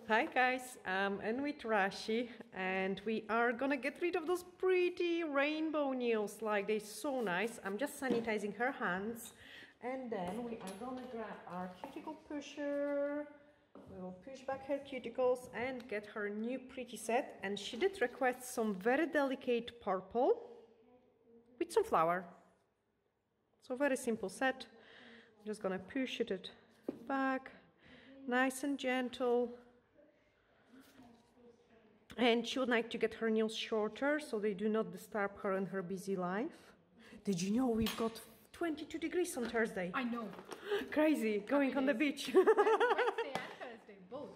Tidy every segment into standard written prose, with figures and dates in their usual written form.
Hi guys, I'm with Rashi and we are gonna get rid of those pretty rainbow nails. Like, they're so nice. I'm just sanitizing her hands and then we are gonna grab our cuticle pusher. We will push back her cuticles and get her new pretty set. And she did request some very delicate purple with some flower. So very simple set. I'm just gonna push it back, nice and gentle. And she would like to get her nails shorter so they do not disturb her in her busy life. Did you know we've got 22 degrees on Thursday? I know. Crazy, going on the beach. Wednesday and Thursday, both.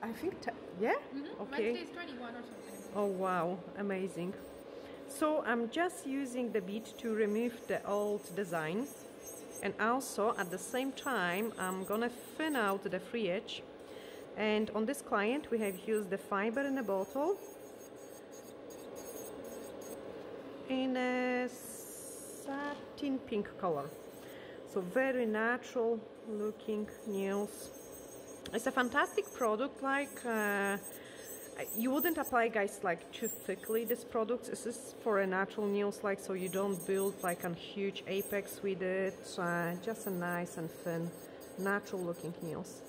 I think, yeah? Okay. Wednesday is 21 or something. Oh wow, amazing. So I'm just using the bead to remove the old design. And also at the same time, I'm gonna thin out the free edge. And on this client, we have used the fiber in a bottle in a satin pink color. So very natural looking nails. It's a fantastic product. Like, you wouldn't apply, guys, like too thickly this product. This is for a natural nails, like, so you don't build like a huge apex with it. Just a nice and thin, natural looking nails.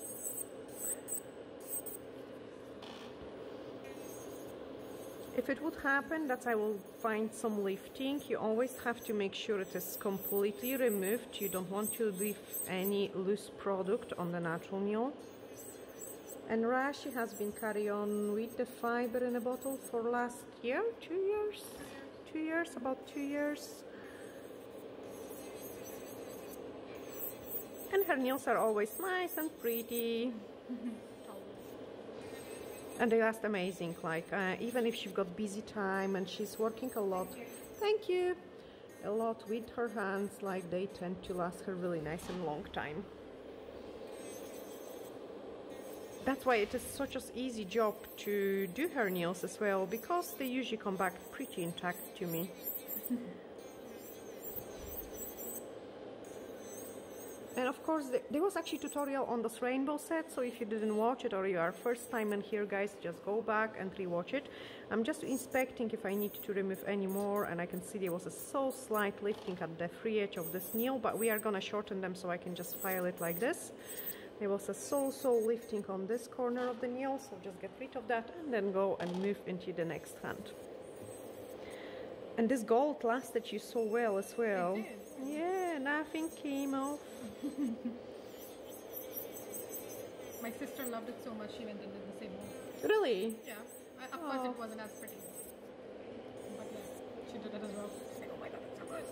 If it would happen that I will find some lifting, you always have to make sure it is completely removed. You don't want to leave any loose product on the natural nail. And Rashi has been carrying on with the fiber in a bottle for last year, 2 years? 2 years, about 2 years. And her nails are always nice and pretty. And they last amazing, like, even if she's got busy time and she's working a lot, thank you, a lot with her hands, like, they tend to last her really nice and long time. That's why it is such an easy job to do her nails as well, because they usually come back pretty intact to me. And of course, there was actually a tutorial on this rainbow set, so if you didn't watch it or you are first time in here, guys, just go back and rewatch it. I'm just inspecting if I need to remove any more, and I can see there was a so slight lifting at the free edge of this nail, but we are gonna shorten them so I can just file it like this. There was a so lifting on this corner of the nail, so just get rid of that and then go and move into the next hand. And this gold lasted you so well as well. It did. Yeah, nothing came off. My sister loved it so much she went and did the same one. Really? Yeah. Of course it wasn't as pretty. But yeah, she did it as well. She's like, oh my god, it's so good.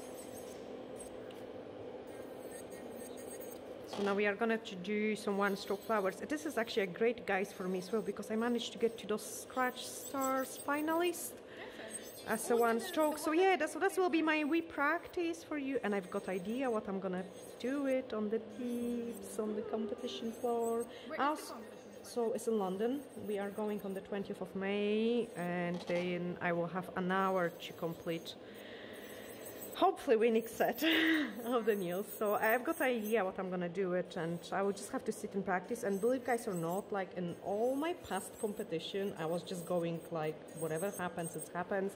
So now we are gonna do some one stroke flowers. This is actually a great guide for me as well, because I managed to get to those scratch stars finalist as a one stroke. So yeah, that will be my wee practice for you, and I've got idea what I'm gonna do it on the tips, on the competition floor. Where is the competition? So it's in London. We are going on the 20th of May, and then I will have an hour to complete, hopefully, winning set of the nails. So I've got an idea what I'm gonna do it, and I will just have to sit and practice. And believe, guys or not, like in all my past competition, I was just going like, whatever happens, it happens.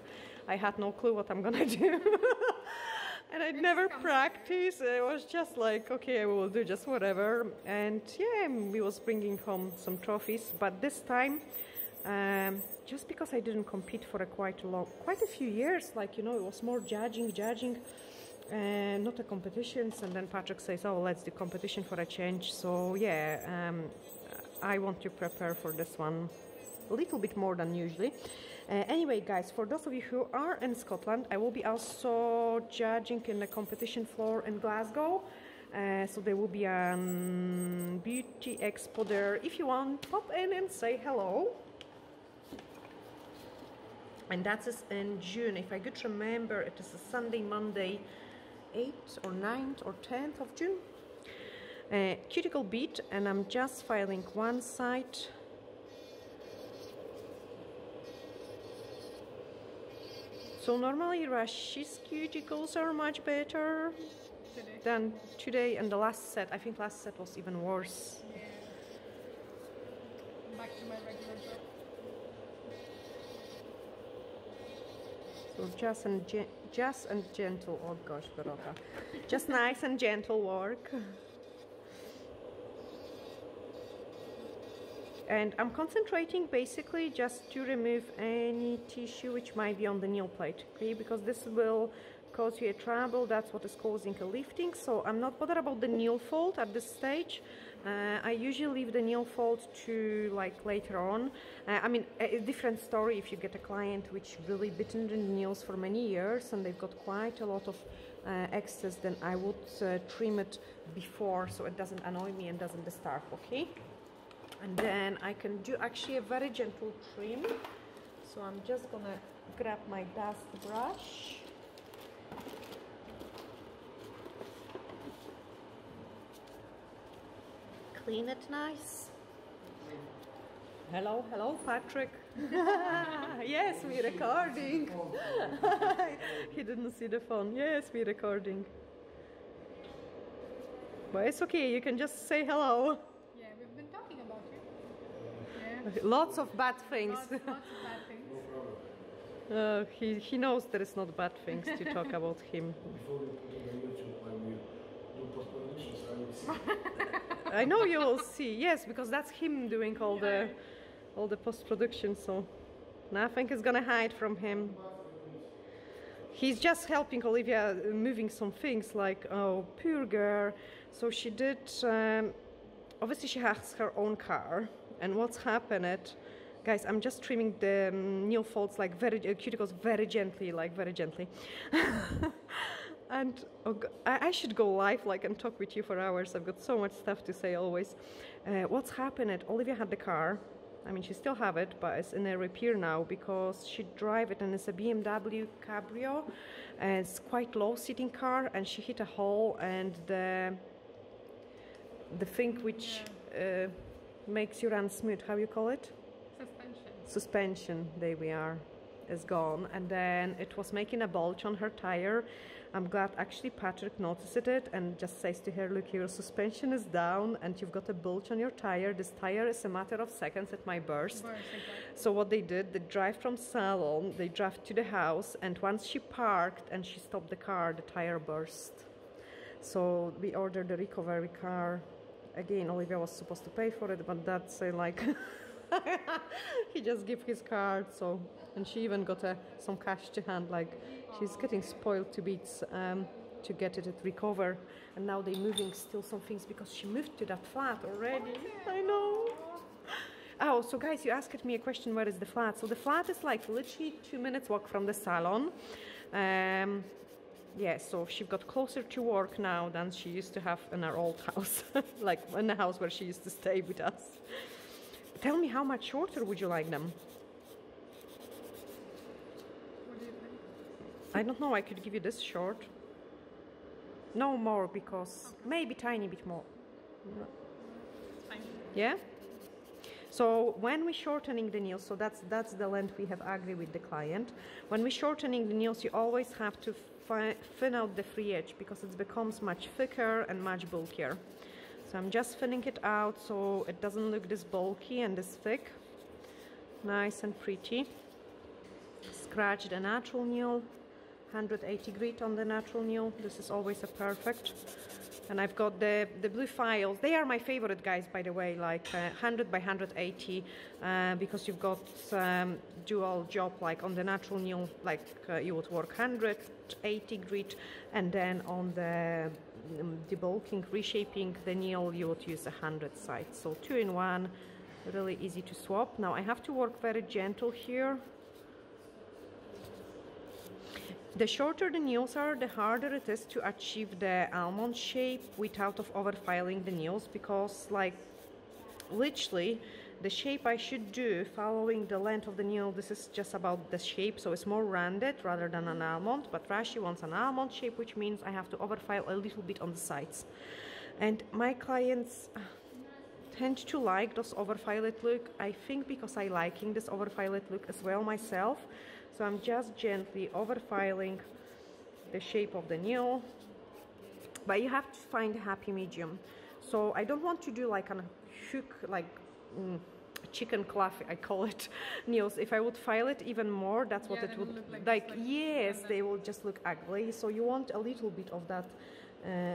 I had no clue what I'm gonna do. And I'd never practiced. It was just like, okay, I will do just whatever. And yeah, we was bringing home some trophies. But this time, just because I didn't compete for quite a few years, like, you know, it was more judging, not the competitions. And then Patrick says, oh, let's do competition for a change. So yeah, I want to prepare for this one a little bit more than usually. Anyway, guys, for those of you who are in Scotland, I will be also judging in the competition floor in Glasgow. So there will be a beauty expo there. If you want, pop in and say hello. And that is in June. If I could remember, it is a Sunday, Monday, 8th or 9th or 10th of June. Cuticle bead, and I'm just filing one side. So normally Rashi's cuticles are much better than today, and the last set, I think last set was even worse. Yeah. back to my regular job. So just and gentle. Oh gosh, Dorota. Just nice and gentle work. And I'm concentrating basically just to remove any tissue which might be on the nail plate, okay? Because this will cause you a trouble. That's what is causing a lifting. So I'm not bothered about the nail fold at this stage. I usually leave the nail fold to like later on. I mean, a different story if you get a client which really bitten the nails for many years and they've got quite a lot of excess, then I would trim it before so it doesn't annoy me and doesn't disturb, okay? And then I can do actually a very gentle trim. So I'm just gonna grab my dust brush. Clean it nice. Hello, hello, Patrick. Yes, we're recording. He didn't see the phone. Yes, we're recording. But it's okay, you can just say hello. Yeah, we've been talking about you. Yeah. Lots of bad things. Lots of bad things. He knows there is not bad things to talk about him. Before we put it on YouTube, when we do post-productions, I will see. I know you will see, yes, because that's him doing all the post-production, so nothing is gonna hide from him. He's just helping Olivia moving some things, like, oh, poor girl. So she did, obviously she has her own car, and what's happened, guys, I'm just trimming the nail folds, like cuticles very gently, like very gently. And I should go live like and talk with you for hours. I've got so much stuff to say always. What's happened, Olivia had the car. I mean, she still have it, but it's in a repair now because she drive it and it's a BMW Cabrio. And it's quite low seating car and she hit a hole and the thing which makes you run smooth, how you call it? Suspension, there we are, is gone. And then it was making a bulge on her tire. I'm glad actually Patrick noticed it and just says to her, look, your suspension is down and you've got a bulge on your tire. This tire is a matter of seconds, it might burst. So what they did, they drive from salon, they drive to the house, and once she parked and she stopped the car, the tire burst. So we ordered the recovery car. Again, Olivia was supposed to pay for it, but that's like... he just gave his card, so, and she even got some cash to hand, like she's getting spoiled to bits to get it at recover. And now they're moving still some things because she moved to that flat already. I know. Oh, so guys, you asked me a question, where is the flat? So the flat is like literally 2 minutes walk from the salon. Yeah, so she got closer to work now than she used to have in her old house, like in the house where she used to stay with us. Tell me, how much shorter would you like them? What do you think? I don't know, I could give you this short. No more, because maybe tiny bit more. It's fine. Yeah? So when we're shortening the nails, so that's the length we have agreed with the client. When we're shortening the nails, you always have to thin out the free edge because it becomes much thicker and much bulkier. So I'm just thinning it out so it doesn't look this bulky and this thick. Nice and pretty. Scratch the natural nail. 180 grit on the natural nail. This is always a perfect. And I've got the blue files. They are my favorite, guys, by the way, like 100 by 180 because you've got dual job, like on the natural nail, like you would work 180 grit, and then on the debulking, reshaping the nail, you would use 100 side. So 2 in 1, really easy to swap. Now I have to work very gentle here. The shorter the nails are, the harder it is to achieve the almond shape without overfiling the nails, because like literally the shape I should do following the length of the nail, this is just about the shape, so it's more rounded rather than an almond. But Rashi wants an almond shape, which means I have to overfile a little bit on the sides. And my clients tend to like those overfiled look, I think, because I liking this overfiled look as well myself. So I'm just gently overfiling the shape of the nail, but you have to find a happy medium. So I don't want to do like a hook, like chicken cloth, I call it, nails. If I would file it even more, that's what it would look like. Yes, they will just look ugly. So you want a little bit of that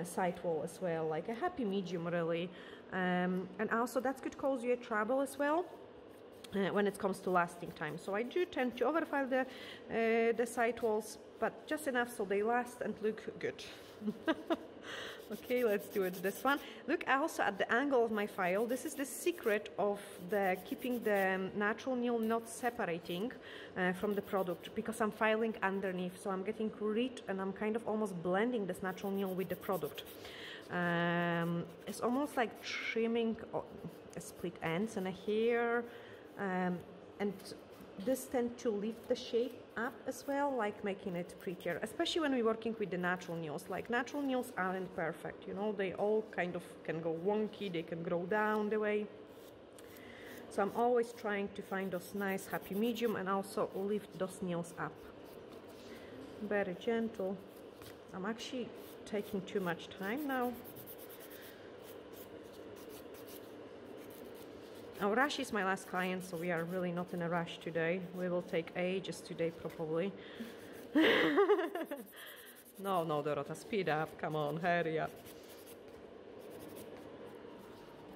side wall as well, like a happy medium really. And also that's could cause you a trouble as well when it comes to lasting time. So I do tend to overfile the side walls, but just enough so they last and look good. Okay, let's do it this one. Look also at the angle of my file. This is the secret of keeping the natural nail not separating from the product, because I'm filing underneath, so I'm getting rid and I'm kind of almost blending this natural nail with the product. It's almost like trimming split ends and a hair, and this tends to lift the shape up as well, like making it prettier, especially when we're working with the natural nails. Like natural nails aren't perfect, you know, they all kind of can go wonky, they can grow down the way. So I'm always trying to find those nice happy medium and also lift those nails up. Very gentle. I'm actually taking too much time now. Now, Rashi is my last client, so we are really not in a rush today. We will take ages today, probably. No, Dorota, speed up. Come on, hurry up.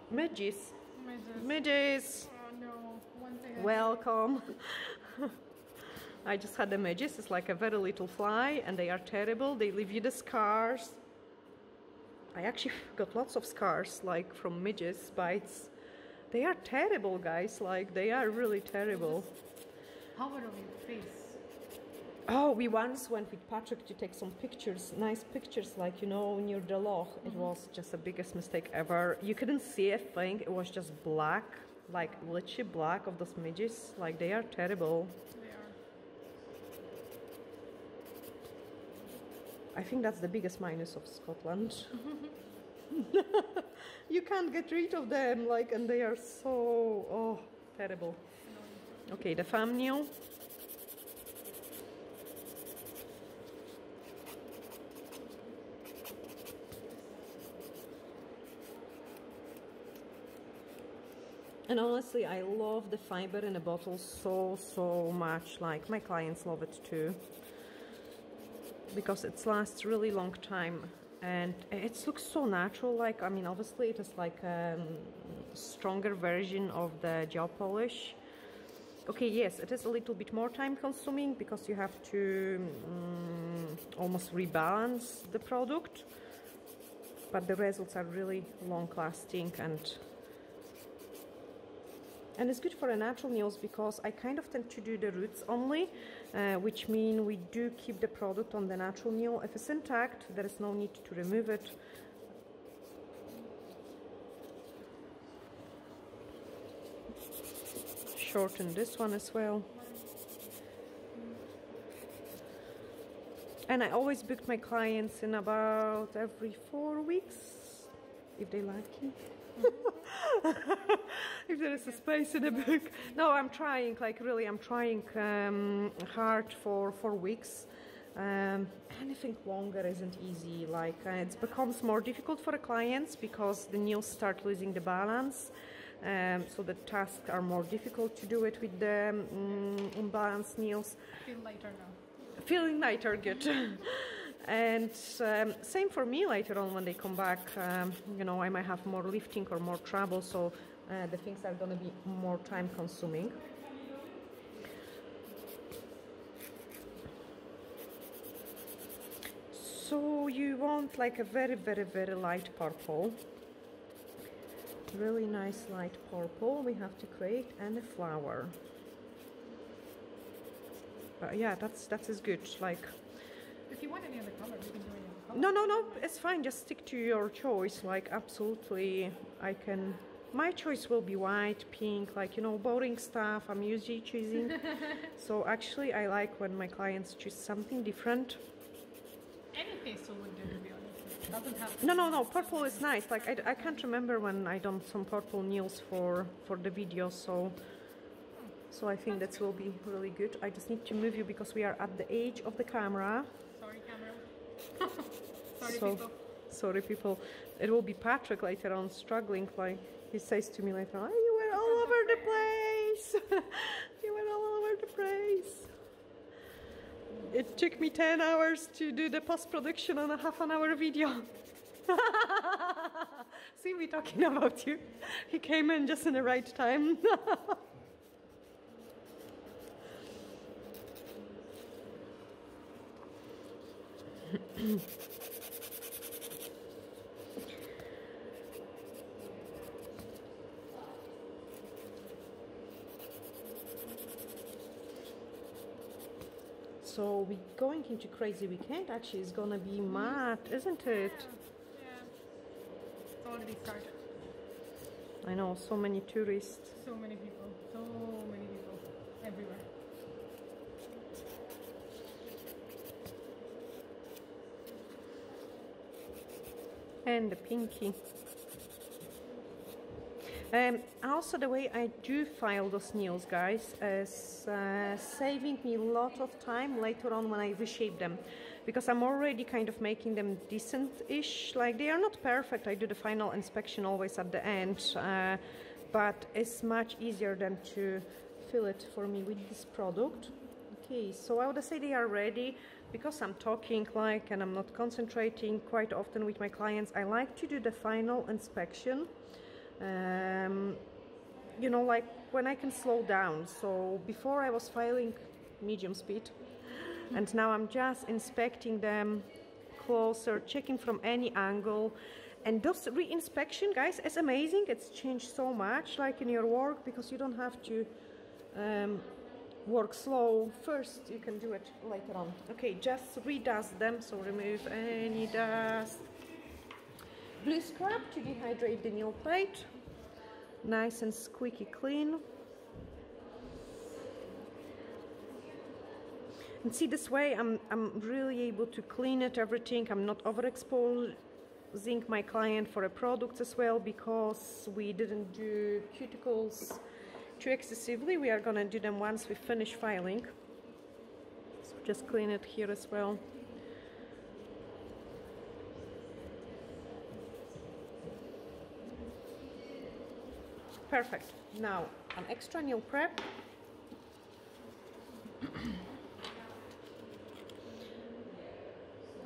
Midges. Midges. Oh no, one thing. Welcome. I just had the midges. It's like a very little fly, and they are terrible. They leave you the scars. I actually got lots of scars, like from midges bites. They are terrible, guys. Like, they are really terrible. How about on your face? Oh, we once went with Patrick to take some pictures, nice pictures, like, you know, near the loch. It was just the biggest mistake ever. You couldn't see a thing. It was just black, like literally black of those midges. Like, they are terrible. They are. I think that's the biggest minus of Scotland. You can't get rid of them, like, and they are so, terrible. Okay, the thumbnail. And honestly, I love the fiber in a bottle so much. Like, my clients love it too, because it lasts really long time. And it looks so natural. Like, I mean, obviously it is like a stronger version of the gel polish. Okay, yes, it is a little bit more time consuming because you have to almost rebalance the product, but the results are really long lasting, and it's good for the natural nails because I kind of tend to do the roots only, which mean we do keep the product on the natural nail. If it's intact, there is no need to remove it. Shorten this one as well. And I always book my clients in about every 4 weeks, if they like it. If there is a space in the book. No, I'm trying, like really, I'm trying hard for 4 weeks. Anything longer isn't easy. Like it becomes more difficult for the clients because the nails start losing the balance. So the tasks are more difficult to do it with the unbalanced nails. I feel lighter now. Feeling lighter, good. And same for me later on when they come back. You know, I might have more lifting or more trouble, so the things are going to be more time consuming. So you want like a very light purple. Really nice light purple we have to create, and a flower. Yeah, that is good. Like, if you want any other color, you can do any other color. no, it's fine. Just stick to your choice. Like, absolutely, I can. My choice will be white, pink, like, you know, boring stuff I'm usually choosing. So actually, I like when my clients choose something different. Any pastel would do, to be honest. It doesn't have to No, purple is nice. Like, I can't remember when I done some purple nails for the video, so I think that will be really good. I just need to move you because we are at the edge of the camera. Sorry, camera. People. Sorry, people. It will be Patrick later on struggling. Like, he says to me later, oh, you were all over the place. You went all over the place. It took me 10 hours to do the post-production on a half-an-hour video. See me talking about you. He came in just in the right time. So we're going into crazy weekend. Actually, it's gonna be mad, isn't it? Yeah. It's already started. I know, so many tourists. So many people everywhere. And the pinky. Also, the way I do file those nails, guys, is saving me a lot of time later on when I reshape them, because I'm already kind of making them decent-ish. Like, they are not perfect. I do the final inspection always at the end, but it's much easier than to fill it for me with this product. Okay, so I would say they are ready. Because I'm talking and I'm not concentrating quite often with my clients, I like to do the final inspection. You know, like when I can slow down. So before I was filing medium speed, and now I'm just inspecting them closer, checking from any angle. And this re-inspection, guys, is amazing. It's changed so much, like in your work, because you don't have to work slow first. You can do it later on. Okay, just redust them, so remove any dust. Blue scrub to dehydrate the nail plate. Nice and squeaky clean. And see, this way I'm really able to clean it, everything. I'm not overexposing my client for a product as well, because we didn't do cuticles too excessively. We are gonna do them once we finish filing. So just clean it here as well. Perfect. Now, an extra nail prep.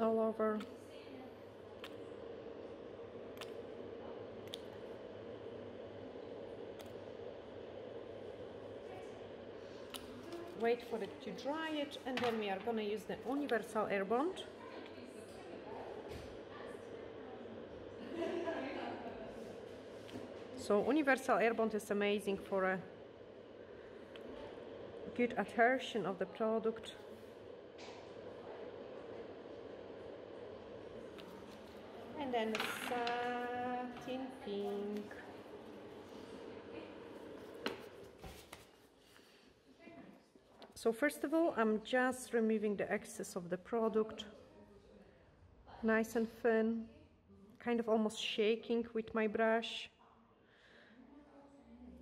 All over. Wait for it to dry it, and then we are going to use the Universal Air Bond. So Universal Air Bond is amazing for a good adhesion of the product. And then satin pink. So first of all, I'm just removing the excess of the product, nice and thin, kind of almost shaking with my brush.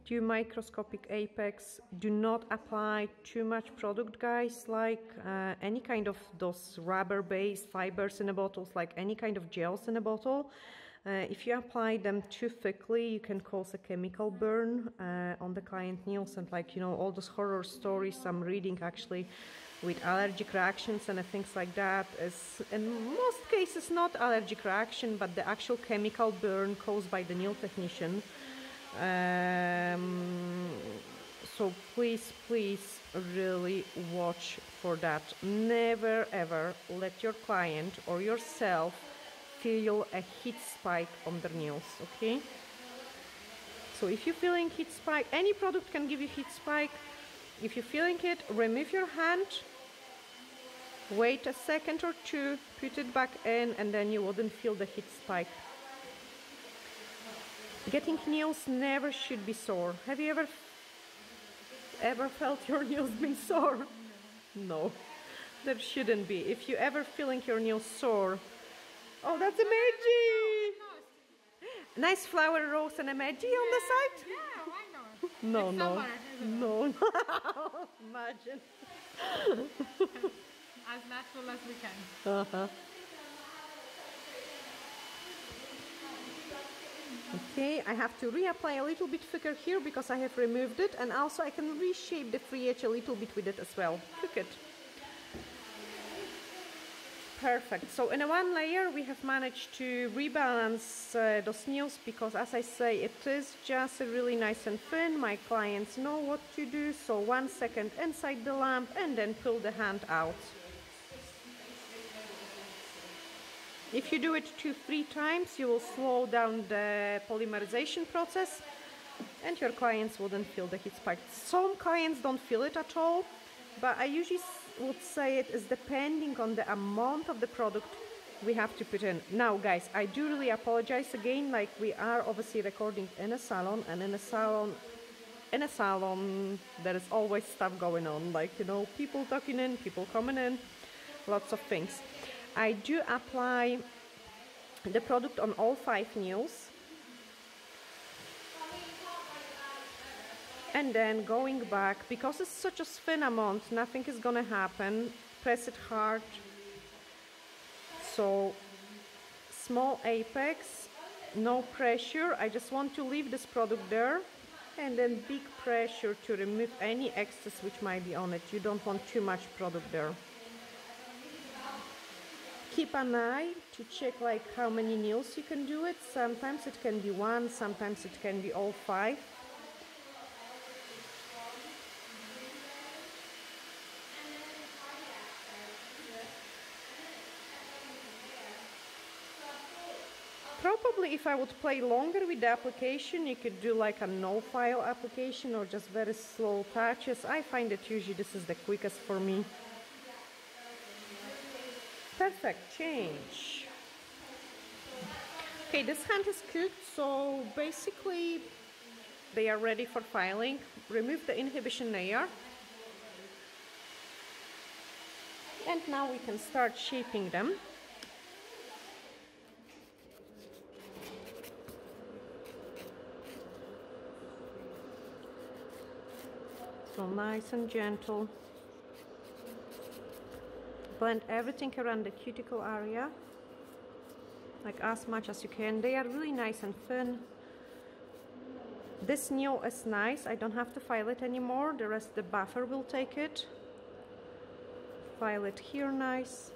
Do microscopic apex. Do not apply too much product, guys, like any kind of those rubber-based fibers in the bottles, like any kind of gels in a bottle. If you apply them too thickly, you can cause a chemical burn on the client nails, and like, you know, all those horror stories I'm reading actually with allergic reactions and things like that is in most cases not allergic reaction, but the actual chemical burn caused by the nail technician. So please really watch for that. Never ever let your client or yourself feel a heat spike on their nails, okay? So if you're feeling heat spike, any product can give you heat spike. If you're feeling it, remove your hand, wait a second or two, put it back in, and then you wouldn't feel the heat spike. Getting nails never should be sore. Have you ever felt your nails being sore? No, there shouldn't be. If you ever feeling your nails sore, oh, that's a Meiji! Nice flower rose and a Meiji on the side? Yeah, why not? No, It's no, summer, isn't it? no. Imagine. As natural as we can. Okay, I have to reapply a little bit thicker here because I have removed it, and also I can reshape the free edge a little bit with it as well. Look at. Perfect. So in a one layer we have managed to rebalance those nails, because as I say, it is just really nice and thin. My clients know what to do, so 1 second inside the lamp and then pull the hand out. If you do it 2-3 times, you will slow down the polymerization process and your clients wouldn't feel the heat spike. Some clients don't feel it at all, but I usually would say it is depending on the amount of the product we have to put in. Now guys, I do really apologize again, like we are obviously recording in a salon, and in a salon there is always stuff going on, like, you know, people talking in, people coming in, lots of things. I do apply the product on all 5 nails. And then going back, because it's such a thin amount, nothing is gonna happen. Press it hard. So small apex, no pressure. I just want to leave this product there, and then big pressure to remove any excess which might be on it. You don't want too much product there. Keep an eye to check like how many nails you can do it. Sometimes it can be 1, sometimes it can be all 5. Probably if I would play longer with the application, you could do like a no file application or just very slow touches. I find that usually this is the quickest for me. Perfect, change. Okay, this hand is cooked, so basically they are ready for filing. Remove the inhibition layer. And now we can start shaping them. So nice and gentle. Blend everything around the cuticle area, like as much as you can. They are really nice and thin. This nail is nice, I don't have to file it anymore, the rest the buffer will take it. File it here nice.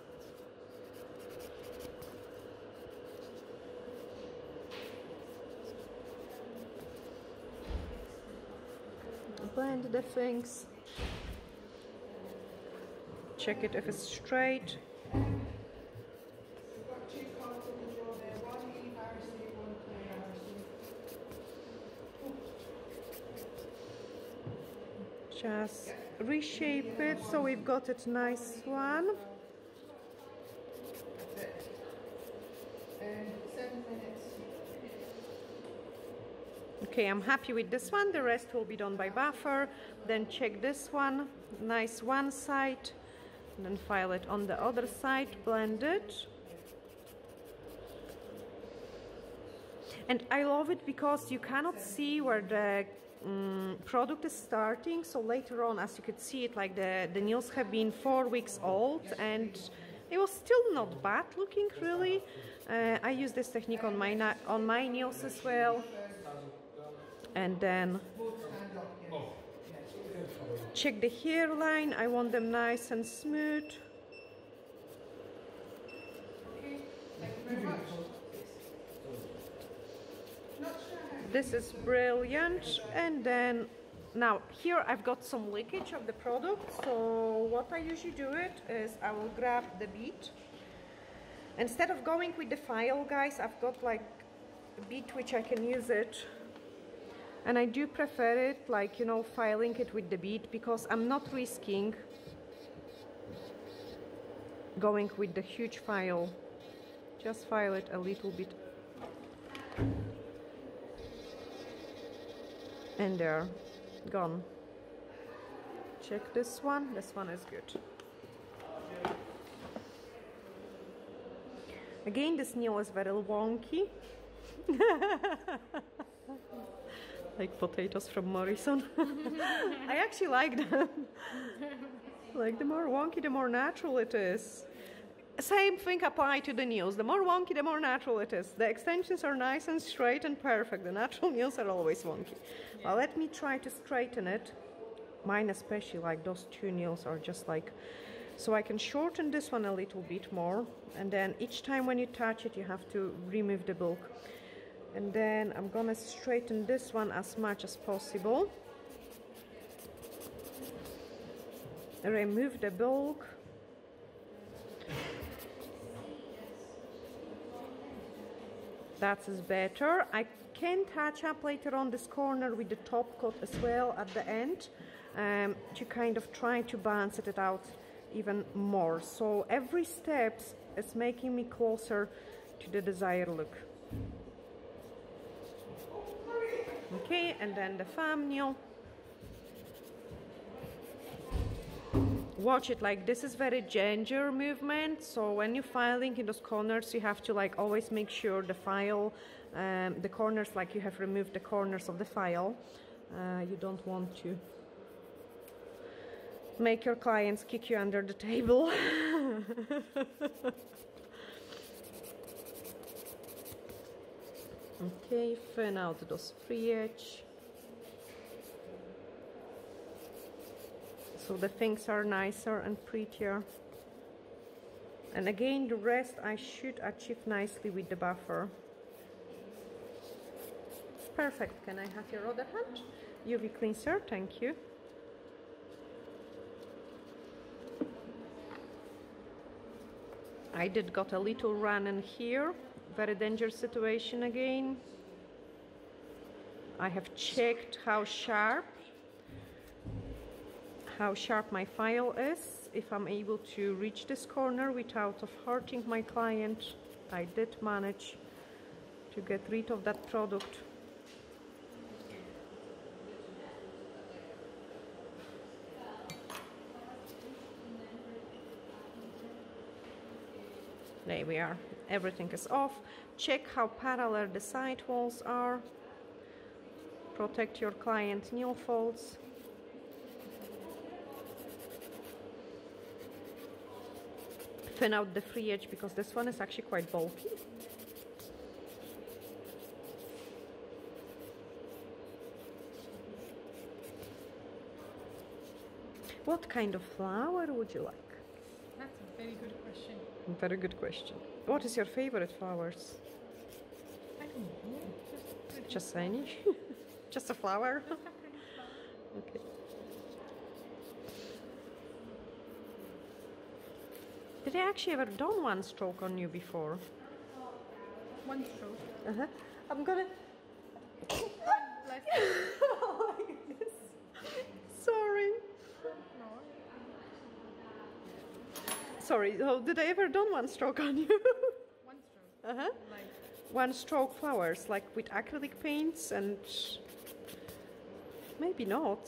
Blend the things. Check it if it's straight. Just reshape it so we've got it nice one. Okay, I'm happy with this one. The rest will be done by buffer. Then check this one, nice one side. And then file it on the other side, blend it. And I love it because you cannot see where the product is starting. So later on, as you could see it, like the nails have been 4 weeks old and it was still not bad looking really. I use this technique on my nails as well. And then check the hairline. I want them nice and smooth. This is brilliant. And then now here I've got some leakage of the product. So what I usually do it is I will grab the bead. Instead of going with the file, guys, I've got like a bead which I can use it. And I do prefer it, like, you know, filing it with the bead, because I'm not risking going with the huge file. Just file it a little bit. And there, gone. Check this one is good. Again, this nail is very wonky. Like potatoes from Morrison. I actually like them. Like the more wonky, the more natural it is. Same thing apply to the nails. The more wonky, the more natural it is. The extensions are nice and straight and perfect. The natural nails are always wonky. Yeah. Well, let me try to straighten it. Mine especially, like those two nails are just like... So I can shorten this one a little bit more. And then each time when you touch it, you have to remove the bulk. And then I'm gonna straighten this one as much as possible. Remove the bulk. That is better. I can touch up later on this corner with the top coat as well at the end to kind of try to balance it out even more. So every step is making me closer to the desired look. Okay, and then the thumbnail. Watch it, like this is very ginger movement, so when you're filing in those corners you have to like always make sure the file, the corners, like you have removed the corners of the file. You don't want to make your clients kick you under the table. Okay, thin out those free edge. So the things are nicer and prettier. And again, the rest I should achieve nicely with the buffer. Perfect. Can I have your other hand? UV cleanser, thank you. I did got a little run in here. Very dangerous situation again. I have checked how sharp my file is, if I'm able to reach this corner without hurting my client. I did manage to get rid of that product. There we are, everything is off. Check how parallel the side walls are. Protect your client nail folds. Thin out the free edge because this one is actually quite bulky. What kind of flower would you like? That's a very good question. Very good question. What is your favorite flowers? I don't know. Just any? Just a flower? Okay. Did I actually ever done one stroke on you before? One stroke. Uh-huh. I'm gonna... Oh my goodness. Sorry. No. Sorry, so did I ever done one stroke on you? One stroke. Uh-huh. Like, One stroke flowers, like with acrylic paints and... Maybe not.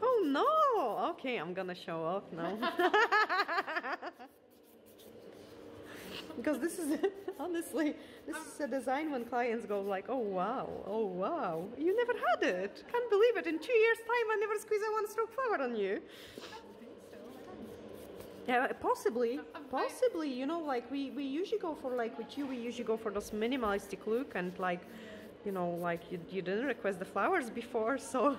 nah. Oh no! Okay, I'm gonna show off now. Because this is, honestly, this is a design when clients go like, oh wow, you never had it. Can't believe it. In 2 years time I never squeezed a one stroke flower on you. I don't think so. Yeah, possibly, you know, like we usually go for, like with you, we usually go for those minimalistic look, and like, you know, like you didn't request the flowers before, so.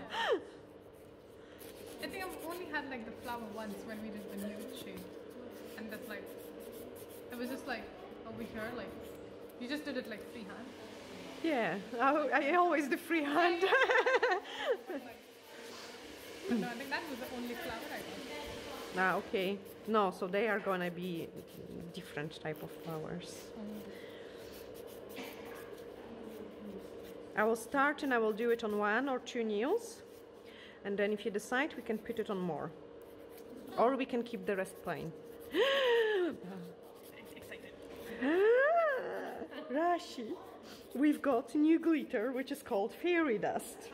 I think I've only had like the flower once when we did the nude shade, and that's like, it was just like over here, like you just did it like freehand. Yeah, I always do freehand. No, I think that was the only flower I got. Ah, okay. No, so they are gonna be different type of flowers. I will start and I will do it on 1 or 2 nails, and then if you decide, we can put it on more, or we can keep the rest plain. Excited. Rashi, we've got new glitter which is called fairy dust.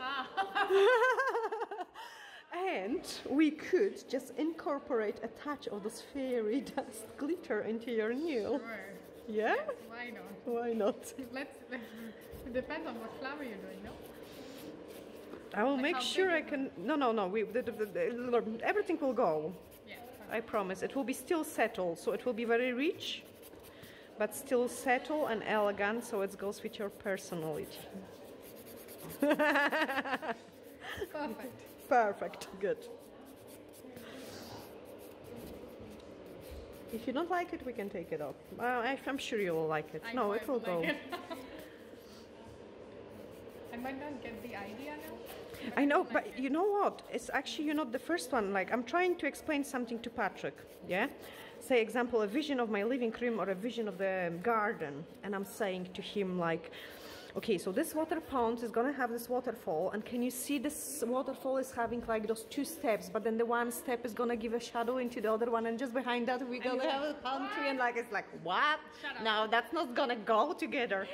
And we could just incorporate a touch of this fairy dust glitter into your nail. Sure. Yeah? Why not? Why not? It depends on what flower you're doing, no? I will Like make how sure big I can... No, everything will go. Yeah. I promise. It will be still settled, so it will be very rich, but still subtle and elegant, so it goes with your personality. Perfect. Perfect, good. If you don't like it, we can take it off. I'm sure you will like it. No, it will go. I might not get the idea now. I know, but you know what? It's actually, you're not the first one. Like, I'm trying to explain something to Patrick, yeah? Say, example, a vision of my living room or a vision of the garden. And I'm saying to him, like, okay, so this water pond is gonna have this waterfall, and can you see this waterfall is having like those two steps, but then the one step is gonna give a shadow into the other one, and just behind that we're gonna have a palm tree, and like, it's like, what? No, that's not gonna go together.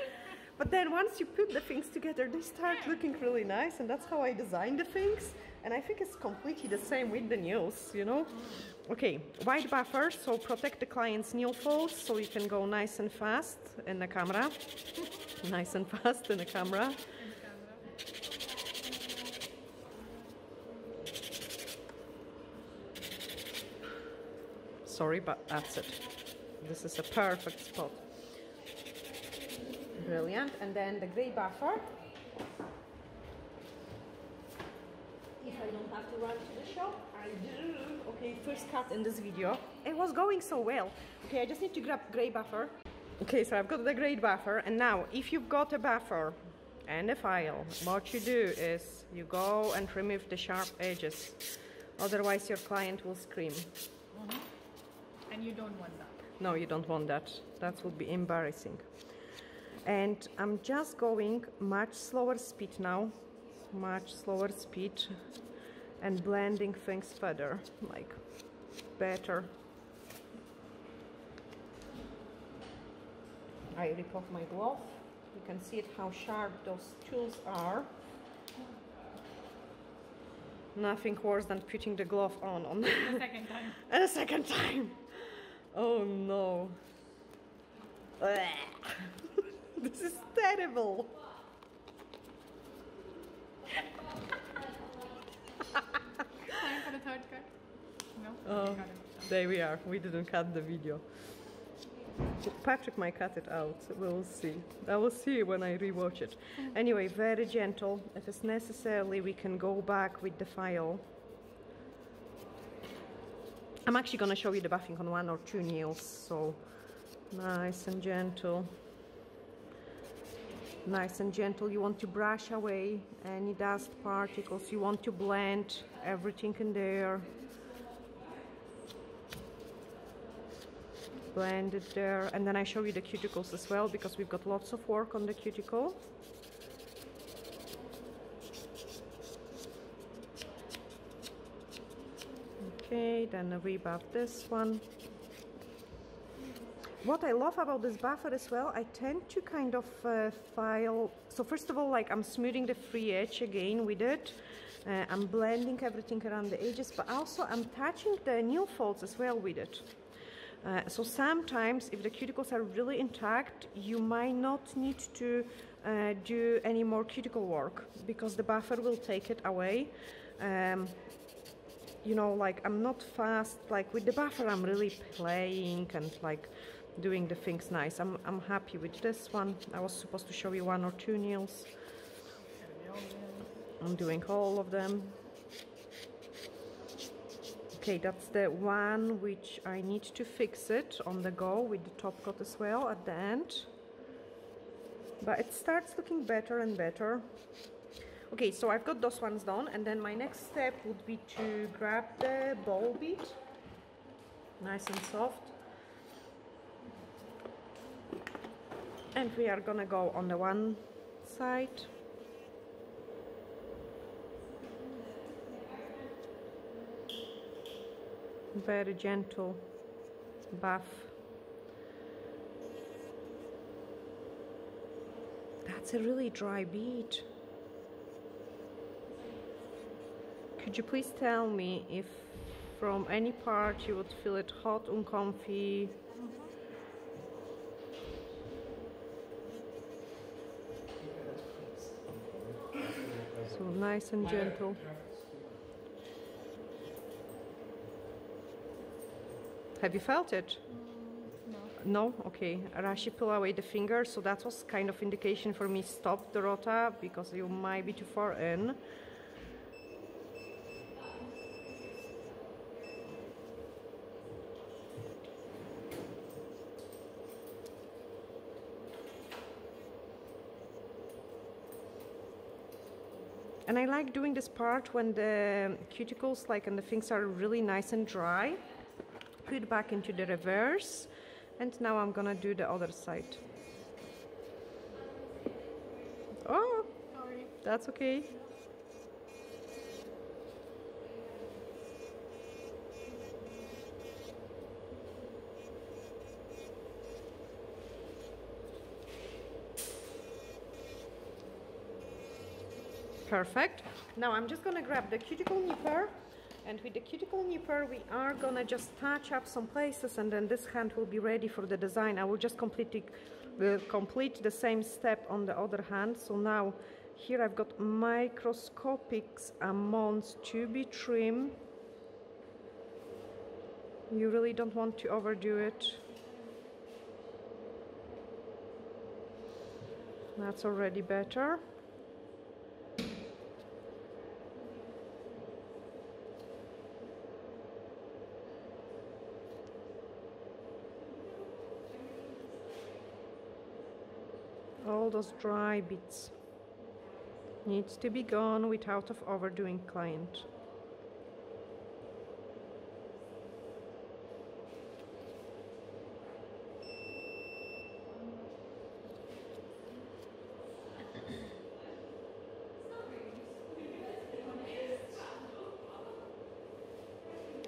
But then once you put the things together, they start looking really nice, and that's how I design the things. And I think it's completely the same with the nails, you know? Okay, white buffer, so protect the client's nail folds, so you can go nice and fast in the camera. Nice and fast in the camera. Sorry, but that's it. This is a perfect spot. Brilliant. And then the grey buffer. If I don't have to run to the shop, I do. Okay, first cut in this video. It was going so well. Okay, I just need to grab grey buffer. Okay, so I've got the grey buffer, and now if you've got a buffer and a file, what you do is you go and remove the sharp edges. Otherwise your client will scream. And you don't want that. No, you don't want that. That would be embarrassing. And I'm just going much slower speed now, much slower speed, and blending things further, like better. I rip off my glove. You can see it how sharp those tools are. Nothing worse than putting the glove on A second time. and a second time. Oh no. This is terrible. Time for the third cut? No? Oh, Got it. there we are. We didn't cut the video. Patrick might cut it out. We'll see. I will see when I rewatch it. Anyway, very gentle. If it's necessary, we can go back with the file. I'm actually going to show you the buffing on one or two nails, so nice and gentle. Nice and gentle. You want to brush away any dust particles. You want to blend everything in there. Blend it there, and then I show you the cuticles as well, because we've got lots of work on the cuticle. Okay, then we buff this one. What I love about this buffer as well, I tend to kind of file. So first of all, like, I'm smoothing the free edge again with it. I'm blending everything around the edges, but also I'm touching the nail folds as well with it. So sometimes if the cuticles are really intact, you might not need to do any more cuticle work, because the buffer will take it away. You know, like, I'm not fast, like with the buffer I'm really playing and like doing the things nice. I'm happy with this one. I was supposed to show you one or two nails. I'm doing all of them. Okay, that's the one which I need to fix it on the go with the top coat as well at the end. But it starts looking better and better. Okay, so I've got those ones done, and then my next step would be to grab the ball bead, nice and soft. And we are gonna go on the one side. Very gentle buff. That's a really dry bead. Could you please tell me if from any part you would feel it hot, uncomfy? So nice and gentle. Have you felt it? No. No? Okay. Rashi, pull away the finger. So that was kind of indication for me, stop, Dorota, because you might be too far in. And I like doing this part when the cuticles, like, and the things are really nice and dry. Put it back into the reverse. And now I'm gonna do the other side. Oh, Sorry. that's okay. Perfect. Now I'm just gonna grab the cuticle nipper, and with the cuticle nipper we are gonna just touch up some places, and then this hand will be ready for the design. I will just complete the same step on the other hand. So now here I've got microscopic amounts to be trimmed. You really don't want to overdo it. That's already better. All those dry bits needs to be gone without overdoing client.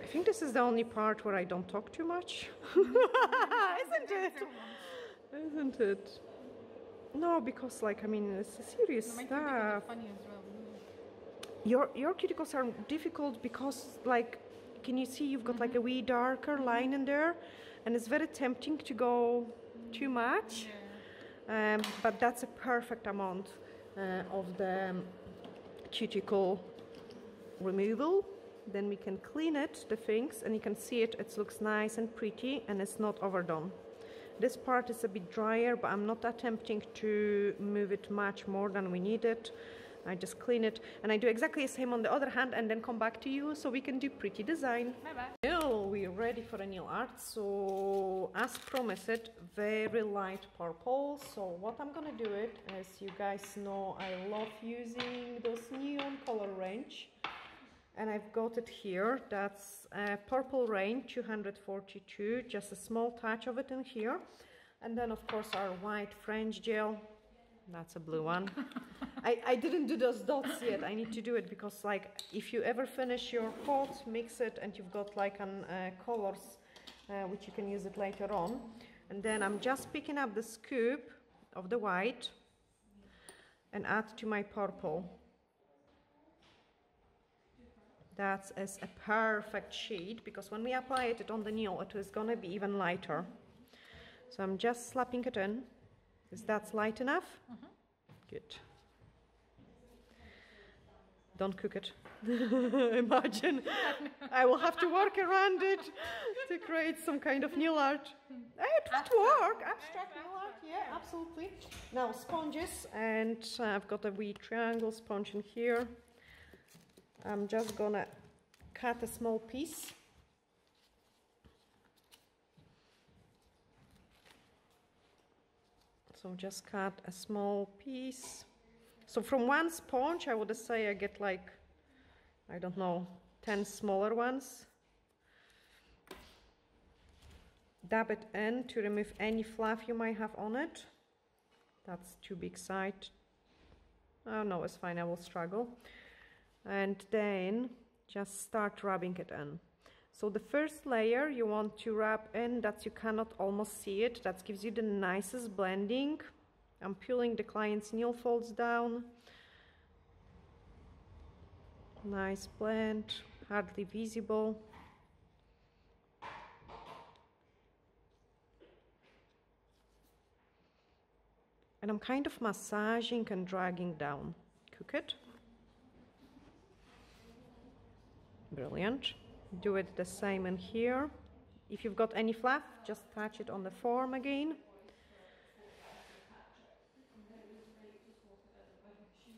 I think this is the only part where I don't talk too much. Isn't it? Isn't it? No, because, like, I mean, it's a serious My cuticles stuff. are funny as well. Your cuticles are difficult because, like, can you see you've got like a wee darker line in there, and it's very tempting to go too much. Yeah. But that's a perfect amount of the cuticle removal. Then we can clean it, the things, and you can see it. It looks nice and pretty, and it's not overdone. This part is a bit drier, but I'm not attempting to move it much more than we need it. I just clean it, and I do exactly the same on the other hand, and then come back to you so we can do pretty design. Bye-bye. Now we're ready for a nail art. So as promised, very light purple. So what I'm gonna do it, as you guys know, I love using those neon color range. And I've got it here. That's a purple rain 242, just a small touch of it in here. And then of course our white French gel. That's a blue one. I didn't do those dots yet. I need to do it because, like, if you ever finish your pot, mix it, and you've got like colors which you can use it later on. And then I'm just picking up the scoop of the white and add to my purple. That's a perfect shade, because when we apply it on the nail, it is gonna be even lighter. So I'm just slapping it in. Is that light enough? Good. Don't cook it. Imagine. I will have to work around it to create some kind of nail art. It would work. Abstract nail art, yeah, absolutely. Now sponges, and I've got a wee triangle sponge in here. I'm just gonna cut a small piece. So just cut a small piece. So from one sponge, I would say I get like, I don't know, 10 smaller ones. Dab it in to remove any fluff you might have on it. That's too big side. Oh no, it's fine, I will struggle. And then just start rubbing it in. So the first layer you want to rub in that you cannot almost see it. That gives you the nicest blending. I'm pulling the client's nail folds down. Nice blend, hardly visible. And I'm kind of massaging and dragging down. Cook it. Brilliant. Do it the same in here. If you've got any fluff, just touch it on the form again.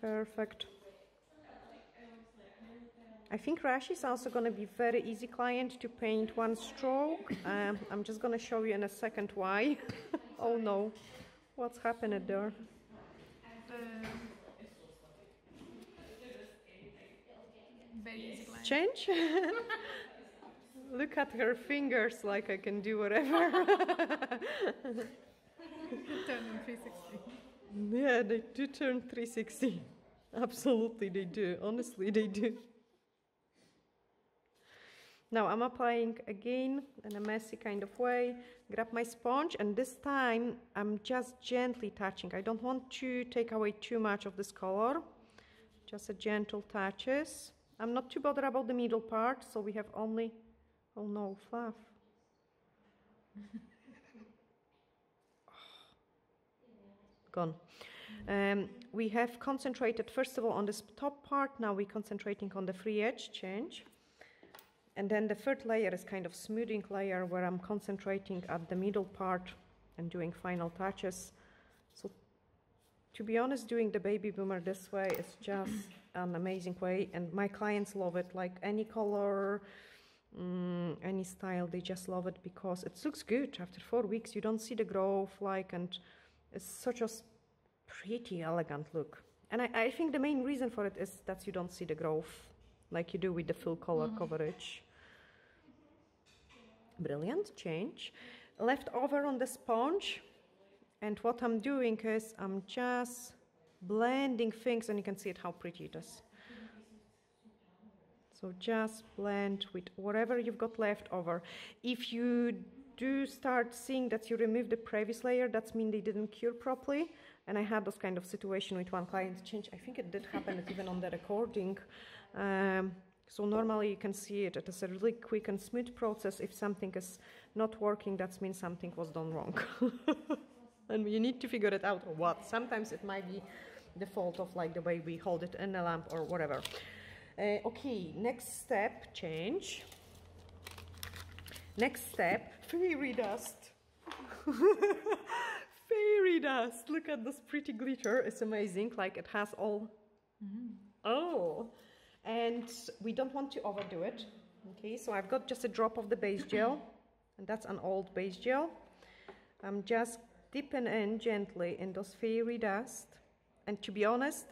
Perfect. I think Rashi is also going to be very easy client to paint one stroke. I'm just going to show you in a second why. Oh no, what's happened there? Very easy client. Change? Look at her fingers, like I can do whatever. Turn in 360. Yeah, they do turn 360. Absolutely, they do. Honestly, they do. Now I'm applying again in a messy kind of way. Grab my sponge, and this time I'm just gently touching. I don't want to take away too much of this color. Just a gentle touches. I'm not too bothered about the middle part, so we have only... Oh no, fluff. Gone. We have concentrated first of all on this top part. Now we're concentrating on the free edge change. And then the third layer is kind of smoothing layer where I'm concentrating at the middle part and doing final touches. So to be honest, doing the baby boomer this way is just an amazing way, and my clients love it. Like any color, any style, they just love it because it looks good. After 4 weeks you don't see the growth, like, and it's such a pretty elegant look. And I think the main reason for it is that you don't see the growth like you do with the full color coverage. Brilliant. Change. Left over on the sponge, and what I'm doing is I'm just blending things, and you can see it how pretty it is. So just blend with whatever you've got left over. If you do start seeing that you remove the previous layer, that means they didn't cure properly. And I had this kind of situation with one client change. I think it did happen even on the recording. So normally you can see it. It is a really quick and smooth process. If something is not working, that means something was done wrong. And you need to figure it out or what. Sometimes it might be the fault of like the way we hold it in the lamp or whatever. Okay, next step, change. Next step, fairy dust. Fairy dust. Look at this pretty glitter. It's amazing. Like it has all... Oh. And we don't want to overdo it. Okay, so I've got just a drop of the base gel, and that's an old base gel. I'm just dipping in gently in those fairy dust. And to be honest,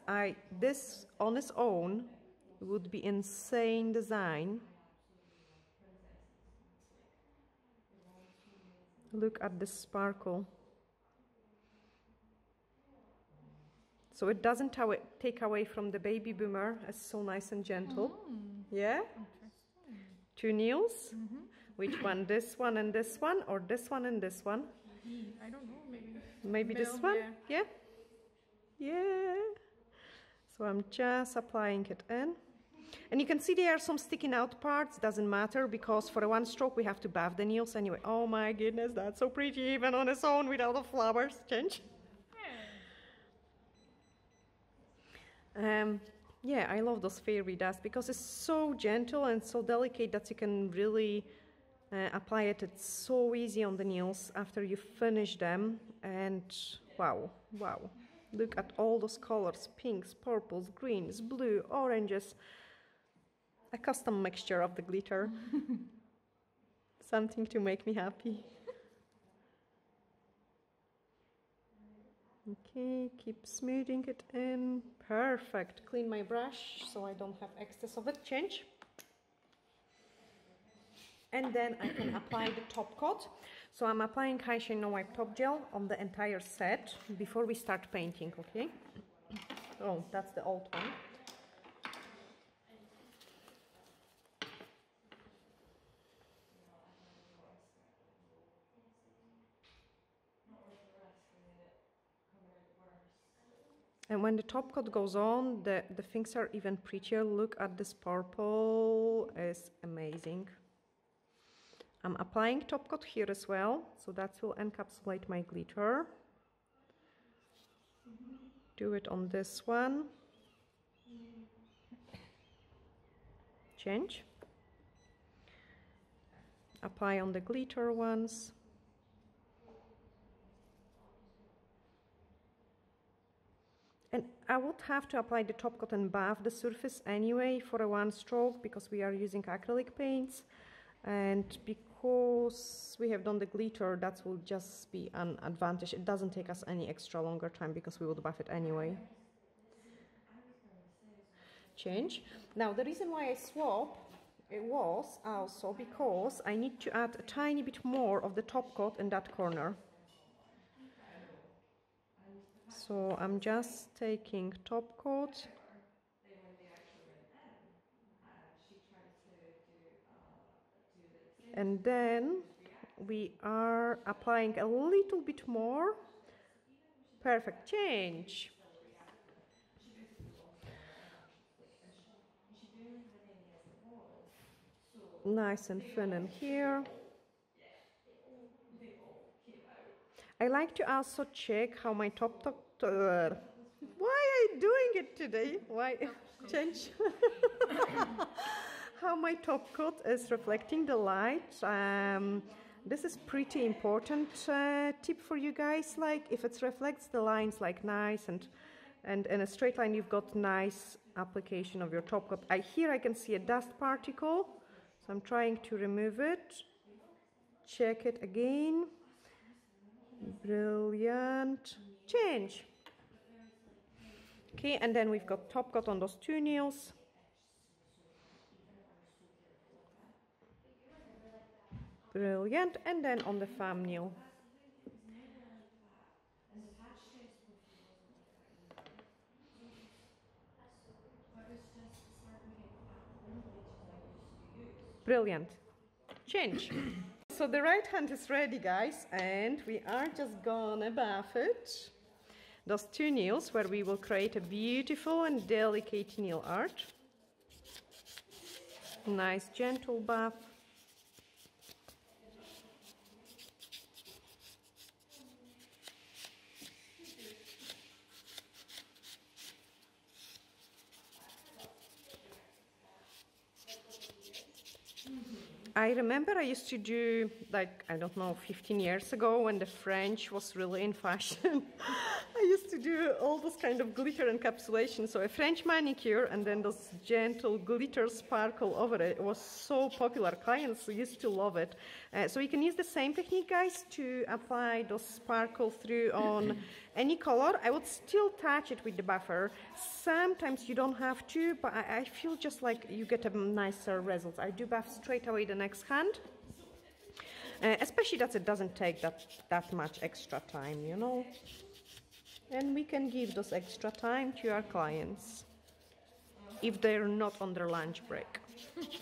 this on its own would be insane design. Look at the sparkle. So it doesn't take away from the baby boomer. It's so nice and gentle. Yeah? Two nails. Which one? This one and this one, or this one and this one? I don't know, maybe. Maybe this one? Yeah? Yeah. So I'm just applying it in. And you can see there are some sticking out parts. Doesn't matter, because for a one stroke we have to buff the nails anyway. Oh my goodness, that's so pretty even on its own without the flowers. Change. Yeah, I love those fairy dust because it's so gentle and so delicate that you can really apply it. It's so easy on the nails after you finish them. And wow, wow. Look at all those colors: pinks, purples, greens, blue, oranges. A custom mixture of the glitter. Something to make me happy. Okay, keep smoothing it in. Perfect. Clean my brush so I don't have excess of it. Change. And then I can apply the top coat. So I'm applying High Shine No Wipe Top Gel on the entire set before we start painting, okay? Oh, that's the old one. And when the top coat goes on, the things are even prettier. Look at this purple, it's amazing. I'm applying top coat here as well, so that will encapsulate my glitter. Do it on this one. Change. apply on the glitter ones. And I would have to apply the top coat and buff the surface anyway for a one stroke because we are using acrylic paints. And because we have done the glitter, that will just be an advantage. It doesn't take us any extra longer time because we would buff it anyway. Change. Now the reason why I swap it was also because I need to add a tiny bit more of the top coat in that corner. So I'm just taking top coat and then we are applying a little bit more. Perfect. Change. Nice and thin in here. I like to also check how my top coat. Why are you doing it today? Why change? How my top coat is reflecting the light. This is pretty important tip for you guys. Like if it reflects the lines like nice and in a straight line, you've got nice application of your top coat. Here I can see a dust particle, so I'm trying to remove it. Check it again. Brilliant. Change. Okay, and then we've got top coat on those two nails. Brilliant. And then on the thumb nail. Brilliant. Change. So the right hand is ready, guys, and we are just gonna buff it. Those two nails where we will create a beautiful and delicate nail art. Nice gentle buff. I remember I used to do, like, I don't know, 15 years ago when the French was really in fashion. I used to do all those kind of glitter encapsulation. So a French manicure and then those gentle glitter sparkle over it. It was so popular. Clients used to love it. So you can use the same technique, guys, to apply those sparkle through on any color. I would still touch it with the buffer. Sometimes you don't have to, but I feel just like you get a nicer result. I do buff straight away the next hand. Especially that it doesn't take that much extra time, you know. And we can give those extra time to our clients if they're not on their lunch break.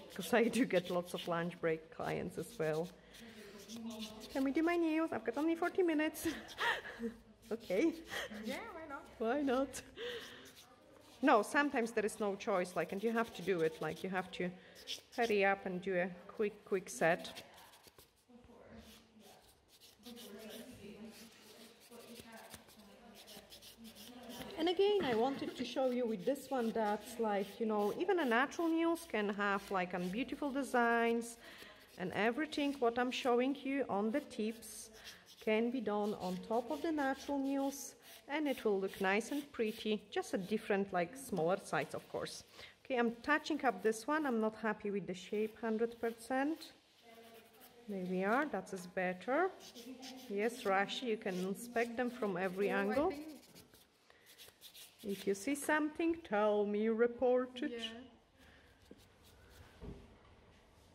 Because I do get lots of lunch break clients as well. Can we do my nails? I've got only 40 minutes. Okay. Yeah, why not? Why not? No, sometimes there is no choice, like, and you have to do it. Like, you have to hurry up and do a quick set. And again, I wanted to show you with this one that's like, you know, even a natural nails can have like beautiful designs, and everything what I'm showing you on the tips can be done on top of the natural nails, and it will look nice and pretty, just a different, like, smaller size, of course. Okay, I'm touching up this one. I'm not happy with the shape 100%. There we are, that is better. Yes, Rashi, you can inspect them from every angle. If you see something, tell me, report it. Yeah.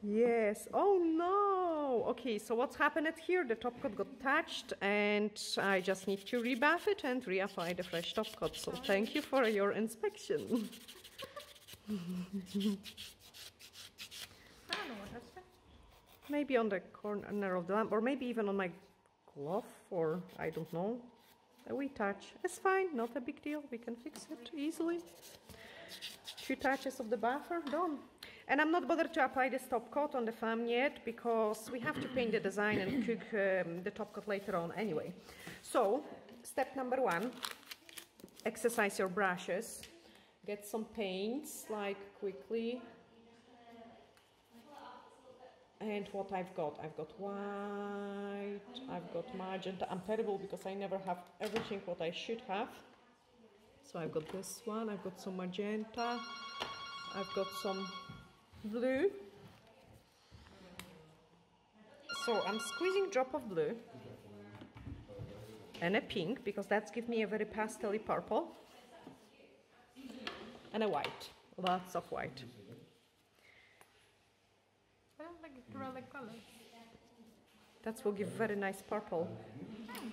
Yes. Oh no. Okay, so what's happened here? The top coat got touched, and I just need to rebuff it and reapply the fresh top coat. So thank you for your inspection. I don't know what happened. Maybe on the corner of the lamp, or maybe even on my glove, or I don't know. A wee touch. It's fine, not a big deal. We can fix it easily. 2 touches of the buffer, done. And I'm not bothered to apply this top coat on the thumb yet, because we have to paint the design and cook the top coat later on anyway. So, step number 1, exercise your brushes. Get some paints, like, quickly. And what I've got white, I've got magenta. I'm terrible because I never have everything what I should have. So I've got this one, I've got some magenta, I've got some blue. So I'm squeezing a drop of blue and a pink because that's give me a very pastel-y purple, and a white, lots of white. I don't like acrylic colors. That will give very nice purple.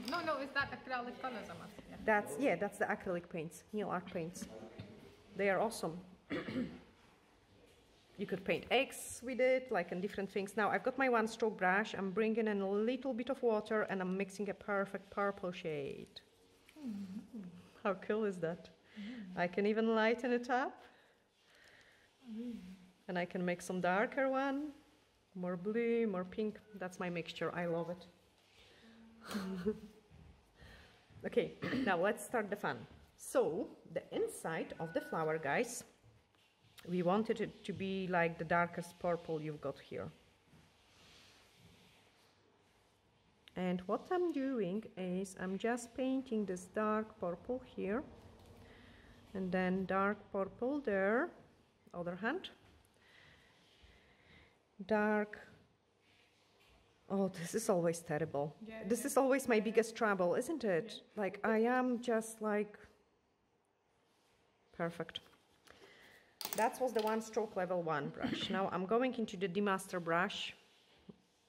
No, is that acrylic colors I'm asking? That's the acrylic paints, nail art paints. They are awesome. You could paint eggs with it, like in different things. Now I've got my one stroke brush. I'm bringing in a little bit of water and I'm mixing a perfect purple shade. How cool is that? I can even lighten it up. And I can make some darker one, more blue, more pink. That's my mixture. I love it. Okay, now let's start the fun. So the inside of the flower, guys, we wanted it to be like the darkest purple you've got here. And what I'm doing is I'm just painting this dark purple here and then dark purple there, other hand, dark. Oh, this is always terrible. Yeah, this is always my biggest trouble, isn't it? Yeah. Like I am just like perfect. That was the one stroke level 1 brush. Now I'm going into the demaster brush,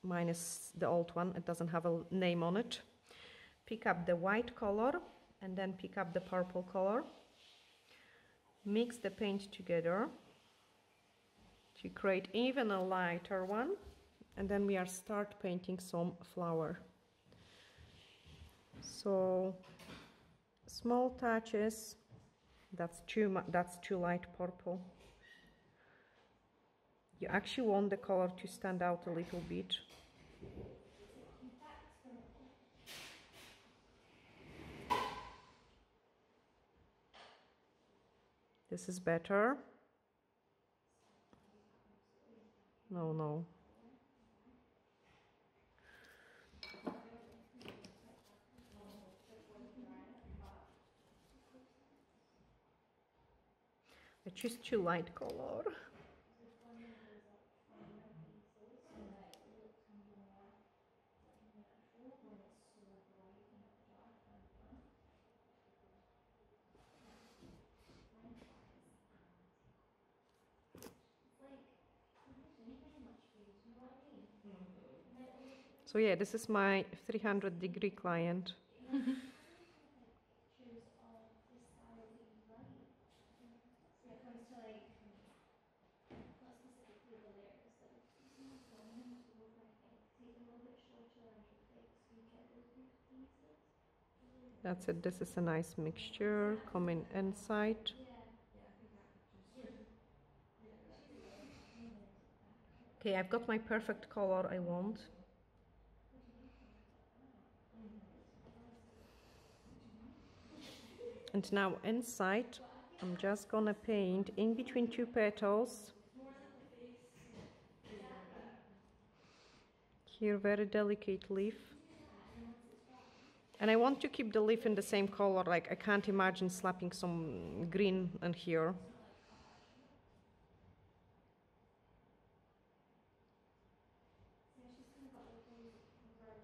minus the old one, it doesn't have a name on it. Pick up the white color and then pick up the purple color. Mix the paint together to create even a lighter one. And then we are start painting some flower. So small touches. That's too light purple. You actually want the color to stand out a little bit. This is better. No. I choose too light color. So yeah, this is my 300-degree client. That's it, this is a nice mixture coming inside. Okay, I've got my perfect color I want. And now inside, I'm just gonna paint in between two petals. Here, very delicate leaf. And I want to keep the leaf in the same color, like I can't imagine slapping some green in here.